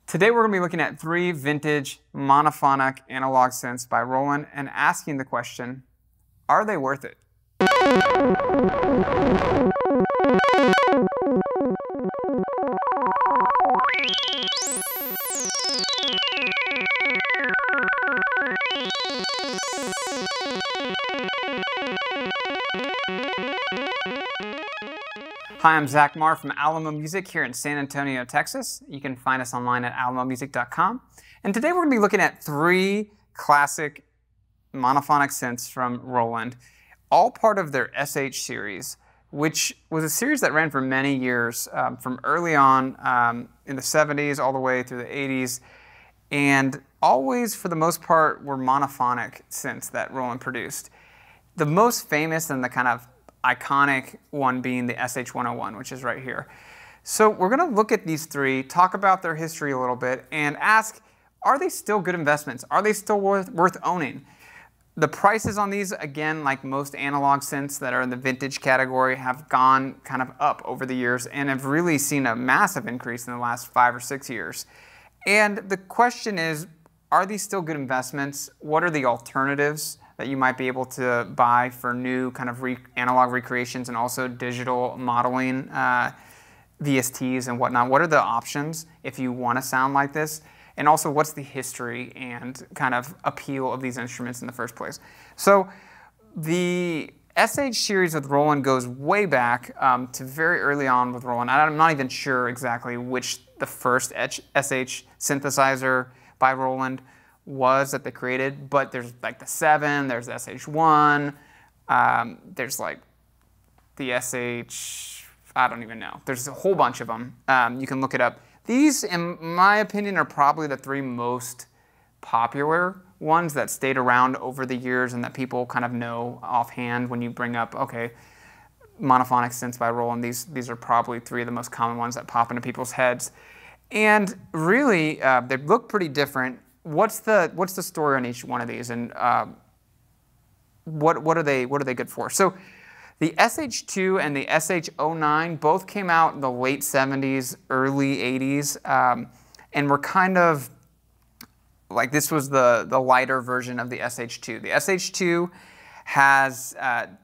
Today we're going to be looking at 3 vintage monophonic analog synths by Roland and asking the question, are they worth it? Hi, I'm Zach Marr from Alamo Music here in San Antonio, Texas. You can find us online at alamomusic.com. And today we're going to be looking at 3 classic monophonic synths from Roland, all part of their SH series, which was a series that ran for many years, from early on in the 70s all the way through the 80s, and always, for the most part, were monophonic synths that Roland produced. The most famous and the kind of iconic one being the SH-101, which is right here. So we're going to look at these 3, talk about their history a little bit, and ask, are they still good investments? Are they still worth owning? The prices on these, again, like most analog synths that are in the vintage category, have gone kind of up over the years and have really seen a massive increase in the last 5 or 6 years. And the question is, are these still good investments? What are the alternatives that you might be able to buy for new kind of analog recreations and also digital modeling, VSTs and whatnot? What are the options if you want to sound like this? And also, what's the history and kind of appeal of these instruments in the first place? So the SH series with Roland goes way back to very early on with Roland. I'm not even sure exactly which the first SH synthesizer by Roland was that they created, but there's like the 7, there's the SH-1, there's like the SH, I don't even know. There's a whole bunch of them. You can look it up. These, in my opinion, are probably the 3 most popular ones that stayed around over the years and that people kind of know offhand when you bring up, okay, monophonic synths by Roland. These are probably 3 of the most common ones that pop into people's heads. And really, they look pretty different. What's the story on each one of these, and what are they good for? So the SH-2 and the SH-09 both came out in the late 70s, early 80s, and were kind of like, this was the lighter version of the SH-2. The SH-2 has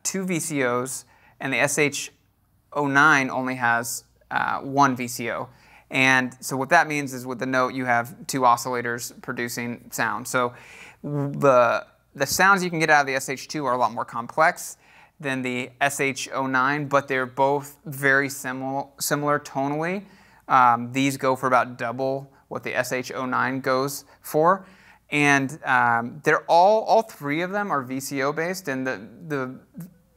2 Vcos, and the SH-09 only has 1 VCO. And so what that means is with the note you have 2 oscillators producing sound. So the sounds you can get out of the SH-2 are a lot more complex than the SH-09, but they're both very similar tonally. These go for about double what the SH-09 goes for. And they're all 3 of them are VCO based, and the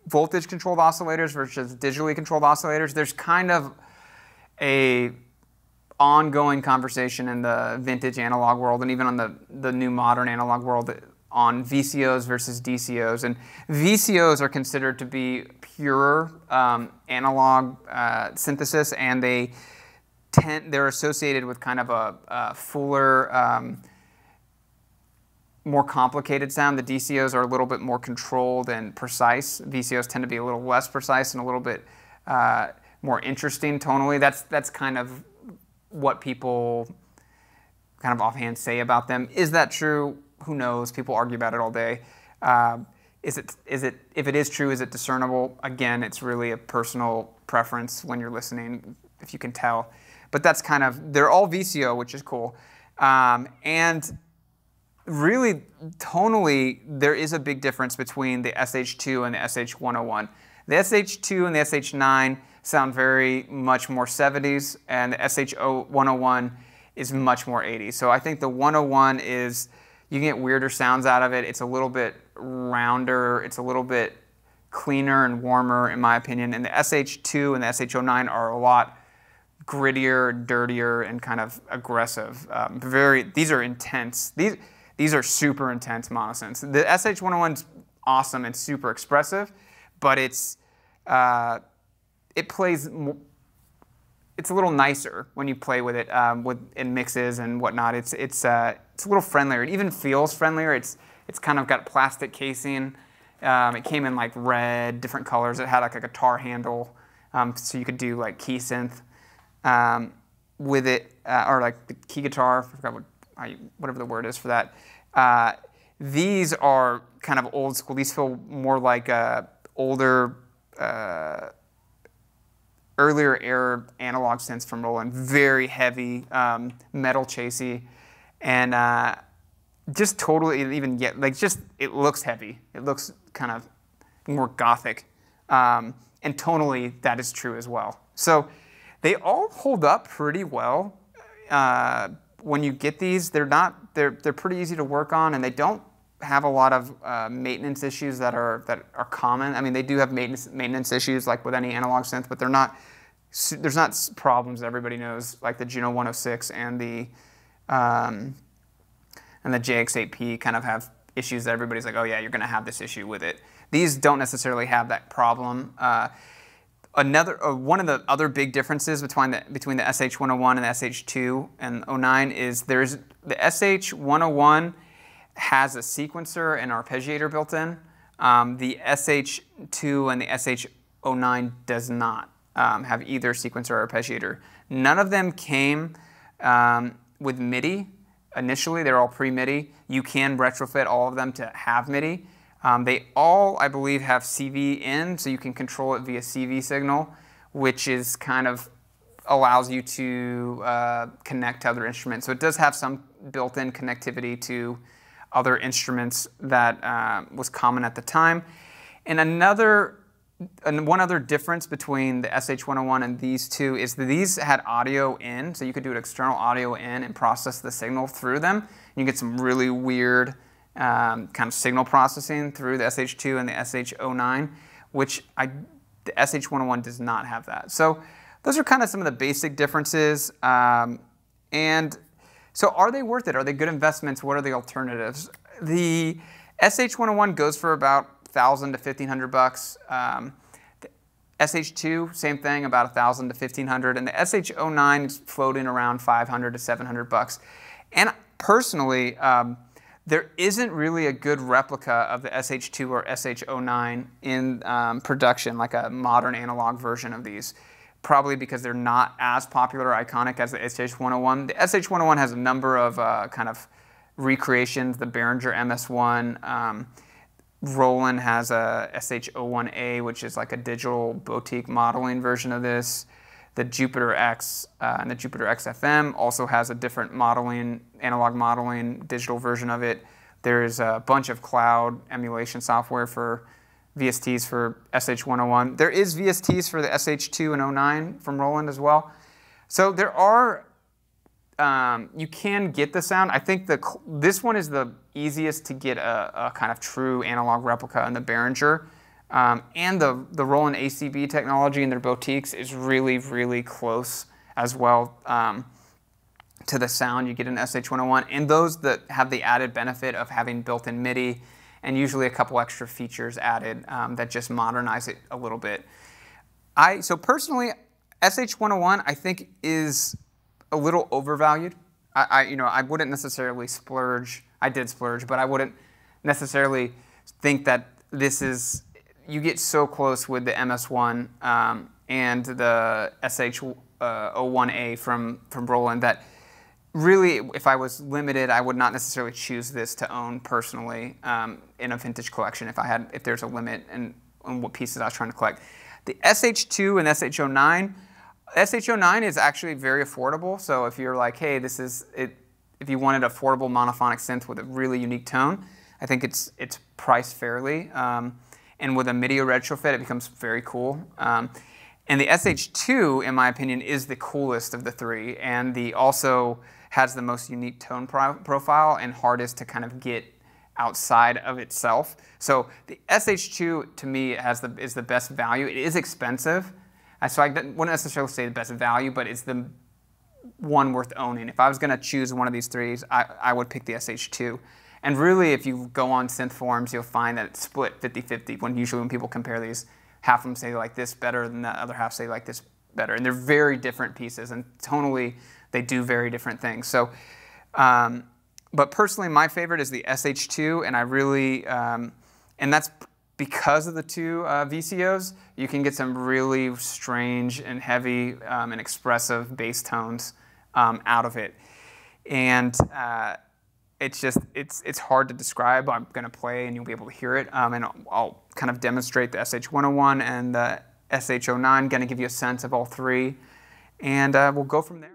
voltage controlled oscillators versus digitally controlled oscillators, there's kind of a ongoing conversation in the vintage analog world and even on the new modern analog world on VCOs versus Dcos. And VCOs are considered to be purer analog synthesis, and they're associated with kind of a fuller, more complicated sound. The Dcos are a little bit more controlled and precise. VCOs tend to be a little less precise and a little bit more interesting tonally. That's kind of what people kind of offhand say about them. Is that true? Who knows? People argue about it all day. If it is true, is it discernible? Again, it's really a personal preference when you're listening, if you can tell. But that's kind of, they're all VCO, which is cool. And really, tonally, there is a big difference between the SH-2 and the SH-101. The SH-2 and the SH-9 sound very much more 70s, and the SH-101 is much more 80s. So I think the 101 is, you can get weirder sounds out of it. It's a little bit rounder. It's a little bit cleaner and warmer, in my opinion. And the SH-2 and the SH-09 are a lot grittier, dirtier, and kind of aggressive. These are intense. These are super intense monosynths. The SH-101's awesome and super expressive, but it plays, it's a little nicer when you play with it in mixes and whatnot. It's a little friendlier. It even feels friendlier. It's kind of got plastic casing. It came in like red, different colors. It had like a guitar handle, so you could do like key synth. with it, or like the key guitar, I forgot whatever the word is for that. These are kind of old school. These feel more like older, earlier era analog synths from Roland. Very heavy, metal chasey, and just totally even it looks heavy. It looks kind of more gothic, and tonally that is true as well. So they all hold up pretty well. When you get these, they're pretty easy to work on, and they don't have a lot of maintenance issues that are common. I mean, they do have maintenance issues like with any analog synth, but there's not problems that everybody knows, like the Juno 106 and the JX8P kind of have issues that everybody's like, oh yeah, you're going to have this issue with it. These don't necessarily have that problem. One of the other big differences between the SH-101 and the SH-2 and 09 is the SH-101 has a sequencer and arpeggiator built in. The SH-2 and the SH-09 does not have either sequencer or arpeggiator. None of them came with MIDI. Initially, they're all pre-MIDI. You can retrofit all of them to have MIDI. They all, I believe, have CV in, so you can control it via CV signal, which is kind of allows you to connect to other instruments. So it does have some built-in connectivity to other instruments that was common at the time. And one other difference between the SH-101 and these two is that these had audio in, so you could do an external audio in and process the signal through them. You get some really weird kind of signal processing through the SH-2 and the SH-09, which the SH-101 does not have that. So those are kind of some of the basic differences. And so are they worth it? Are they good investments? What are the alternatives? The SH-101 goes for about $1,000 to $1,500. The SH-2, same thing, about $1,000 to $1,500, and the SH-09 is floating around $500 to $700. And personally, there isn't really a good replica of the SH-2 or SH-09 in production, like a modern analog version of these. Probably because they're not as popular or iconic as the SH-101. The SH-101 has a number of kind of recreations. The Behringer MS-1. Roland has a SH-01A, which is like a digital boutique modeling version of this. The Jupiter X and the Jupiter XFM also has a different analog modeling, digital version of it. There's a bunch of cloud emulation software for VSTs for SH-101. There is VSTs for the SH-2 and 09 from Roland as well. So there are, you can get the sound. I think this one is the easiest to get a kind of true analog replica in the Behringer. And the Roland ACB technology in their boutiques is really, really close as well to the sound you get in SH-101. And those that have the added benefit of having built-in MIDI and usually a couple extra features added that just modernize it a little bit. So personally, SH-101 I think is a little overvalued. I wouldn't necessarily splurge. I did splurge, but I wouldn't necessarily think that this is. You get so close with the MS-1 and the SH-01A from Roland that really, if I was limited, I would not necessarily choose this to own personally in a vintage collection if there's a limit on what pieces I was trying to collect. The SH-2 and SH-09, SH-09 is actually very affordable. So if you're like, hey, this is it. If you wanted affordable monophonic synth with a really unique tone, I think it's priced fairly. And with a MIDI retrofit, it becomes very cool. And the SH-2, in my opinion, is the coolest of the three, and also has the most unique tone profile and hardest to kind of get outside of itself. So the SH-2, to me, is the best value. It is expensive, so I wouldn't necessarily say the best value, but it's the one worth owning. If I was going to choose one of these three, I would pick the SH-2. And really, if you go on synth forums, you'll find that it's split 50-50. Usually when people compare these, half of them say they like this better than the other half say they like this better. And they're very different pieces, and tonally, they do very different things. So, but personally, my favorite is the SH-2, and I really, and that's because of the two Vcos. You can get some really strange and heavy and expressive bass tones out of it. And it's hard to describe. I'm going to play and you'll be able to hear it. And I'll kind of demonstrate the SH-101 and the SH-09, going to give you a sense of all three. And we'll go from there.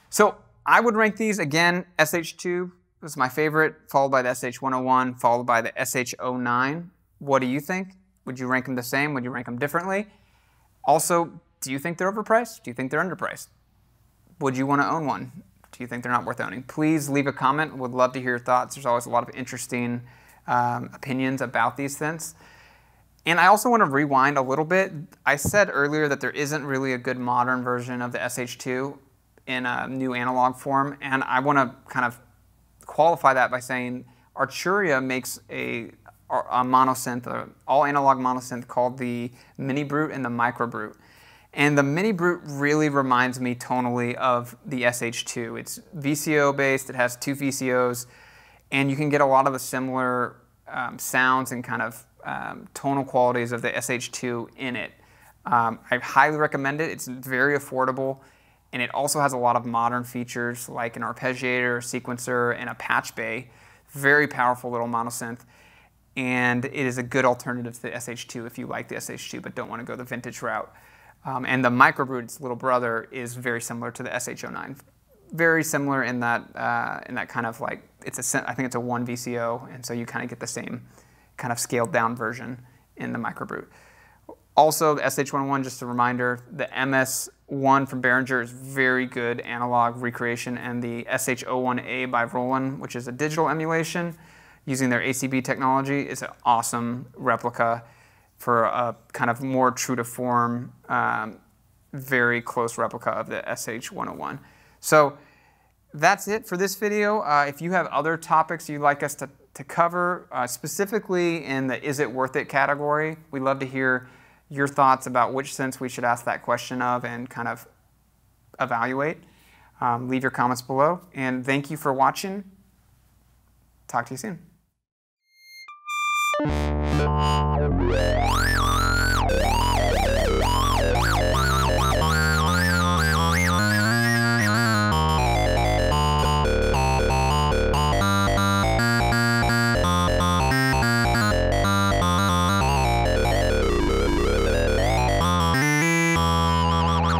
So I would rank these, again, SH-2 was my favorite, followed by the SH-101, followed by the SH-09. What do you think? Would you rank them the same? Would you rank them differently? Also, do you think they're overpriced? Do you think they're underpriced? Would you want to own one? Do you think they're not worth owning? Please leave a comment. Would love to hear your thoughts. There's always a lot of interesting opinions about these synths. And I also want to rewind a little bit. I said earlier that there isn't really a good modern version of the SH-2 in a new analog form, and I want to kind of qualify that by saying Arturia makes a monosynth, an all-analog monosynth called the Minibrute and the Microbrute. And the Minibrute really reminds me tonally of the SH-2. It's VCO based, it has 2 VCOs, and you can get a lot of the similar sounds and kind of tonal qualities of the SH-2 in it. I highly recommend it. It's very affordable. And it also has a lot of modern features like an arpeggiator, sequencer, and a patch bay. Very powerful little monosynth. And it is a good alternative to the SH-2 if you like the SH-2 but don't want to go the vintage route. And the Microbrute, its little brother, is very similar to the SH-09. Very similar in that kind of like, I think it's a 1 VCO, and so you kind of get the same kind of scaled down version in the Microbrute. Also, the SH-101, just a reminder, the MS-1 from Behringer is very good analog recreation, and the SH-01A by Roland, which is a digital emulation using their ACB technology, is an awesome replica for a kind of more true to form, very close replica of the SH-101. So that's it for this video. If you have other topics you'd like us to cover, specifically in the is it worth it category, we'd love to hear your thoughts about which synths we should ask that question of and kind of evaluate. Leave your comments below. And thank you for watching. Talk to you soon.